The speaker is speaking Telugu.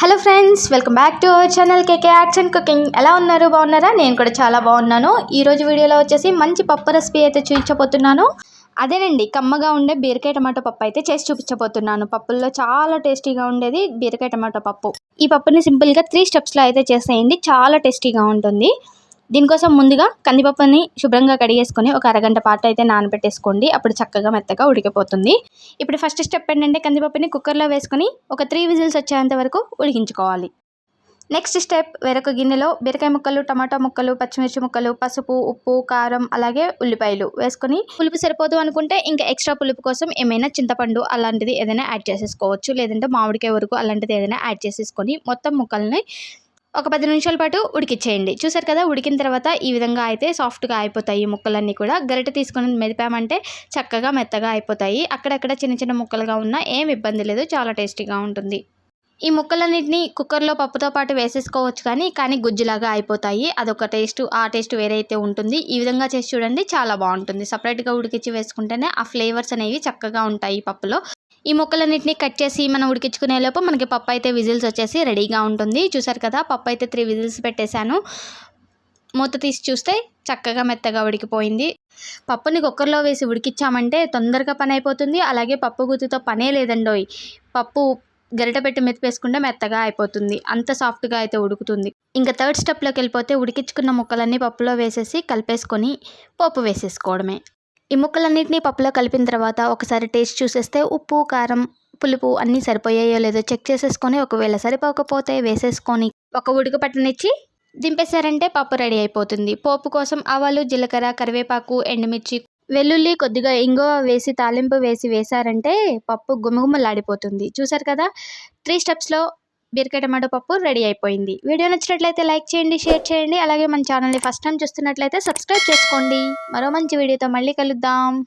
Hello friends, welcome back to our channel KK arts and cooking. ఎలా ఉన్నారు? బాగున్నారా? నేను కూడా చాలా బాగున్నాను. ఈరోజు వీడియోలో వచ్చేసి మంచి పప్పు రెసిపీ అయితే చూపించబోతున్నాను. అదేనండి, కమ్మగా ఉండే బీరకాయ టమాటో పప్పు అయితే చేసి చూపించబోతున్నాను. పప్పుల్లో చాలా టేస్టీగా ఉండేది బీరకాయ టమాటో పప్పు. ఈ పప్పుని సింపుల్గా 3 స్టెప్స్లో అయితే చేసేయండి, చాలా టేస్టీగా ఉంటుంది. దీనికోసం ముందుగా కందిపప్పుని శుభ్రంగా కడిగేసుకొని ఒక అరగంట పాటు అయితే నానబెట్టేసుకోండి. అప్పుడు చక్కగా మెత్తగా ఉడికిపోతుంది. ఇప్పుడు ఫస్ట్ స్టెప్ ఏంటంటే కందిపప్పుని కుక్కర్లో వేసుకొని ఒక 3 విజిల్స్ వచ్చేంత వరకు ఉడికించుకోవాలి. నెక్స్ట్ స్టెప్, వేరొక గిన్నెలో బీరకాయ ముక్కలు, టమాటా ముక్కలు, పచ్చిమిర్చి ముక్కలు, పసుపు, ఉప్పు, కారం, అలాగే ఉల్లిపాయలు వేసుకొని, పులుపు సరిపోదు అనుకుంటే ఇంకా ఎక్స్ట్రా పులుపు కోసం ఏమైనా చింతపండు అలాంటిది ఏదైనా యాడ్ చేసేసుకోవచ్చు, లేదంటే మామిడికాయ వరకు అలాంటిది ఏదైనా యాడ్ చేసేసుకొని మొత్తం ముక్కల్ని ఒక 10 నిమిషాల పాటు ఉడికిచ్చేయండి. చూసారు కదా, ఉడికిన తర్వాత ఈ విధంగా అయితే సాఫ్ట్గా అయిపోతాయి ముక్కలన్నీ కూడా. గరిటె తీసుకొని మెదిపామంటే చక్కగా మెత్తగా అయిపోతాయి. అక్కడక్కడ చిన్న చిన్న ముక్కలుగా ఉన్నా ఏం ఇబ్బంది లేదు, చాలా టేస్టీగా ఉంటుంది. ఈ ముక్కలన్నింటినీ కుక్కర్లో పప్పుతో పాటు వేసేసుకోవచ్చు, కానీ గుజ్జులాగా అయిపోతాయి. అదొక టేస్ట్, ఆ టేస్ట్ వేరే అయితే ఉంటుంది. ఈ విధంగా చేసి చూడండి, చాలా బాగుంటుంది. సపరేట్గా ఉడికించి వేసుకుంటేనే ఆ ఫ్లేవర్స్ అనేవి చక్కగా ఉంటాయి పప్పులో. ఈ ముక్కలన్నింటినీ కట్ చేసి మనం ఉడికించుకునే లోపు మనకి పప్పు అయితే విజిల్స్ వచ్చేసి రెడీగా ఉంటుంది. చూసారు కదా, పప్పు అయితే 3 విజిల్స్ పెట్టేశాను. మూత తీసి చూస్తే చక్కగా మెత్తగా ఉడికిపోయింది. పప్పుని కుక్కర్లో వేసి ఉడికిచ్చామంటే తొందరగా పని అయిపోతుంది. అలాగే పప్పు గుత్తితో పనే లేదండోయ్. పప్పు గరిట పెట్టి మెతిపేసుకుంటే మెత్తగా అయిపోతుంది, అంత సాఫ్ట్గా అయితే ఉడుకుతుంది. ఇంకా థర్డ్ స్టెప్లోకి వెళ్ళిపోతే ఉడికించుకున్న ముక్కలన్నీ పప్పులో వేసేసి కలిపేసుకొని పోపు వేసేసుకోవడమే. ఈ ముక్కలన్నింటినీ పప్పులో కలిపిన తర్వాత ఒకసారి టేస్ట్ చూసేస్తే ఉప్పు, కారం, పులుపు అన్నీ సరిపోయాయో లేదో చెక్ చేసేసుకొని, ఒకవేళ సరిపోకపోతే వేసేసుకొని ఒక ఉడుకు పట్టనిచ్చి దింపేశారంటే పప్పు రెడీ అయిపోతుంది. పోపు కోసం ఆవాలు, జీలకర్ర, కరివేపాకు, ఎండుమిర్చి, వెల్లుల్లి, కొద్దిగా ఇంగువ వేసి తాలింపు వేసారంటే పప్పు గుమగుమలాడిపోతుంది. చూసారు కదా, 3 స్టెప్స్లో బీరకాయ టమాటో పప్పు రెడీ అయిపోయింది. వీడియో నచ్చినట్లయితే లైక్ చేయండి, షేర్ చేయండి. అలాగే మన ఛానల్ని ఫస్ట్ టైం చూస్తున్నట్లయితే సబ్స్క్రైబ్ చేసుకోండి. మరో మంచి వీడియోతో మళ్ళీ కలుద్దాం.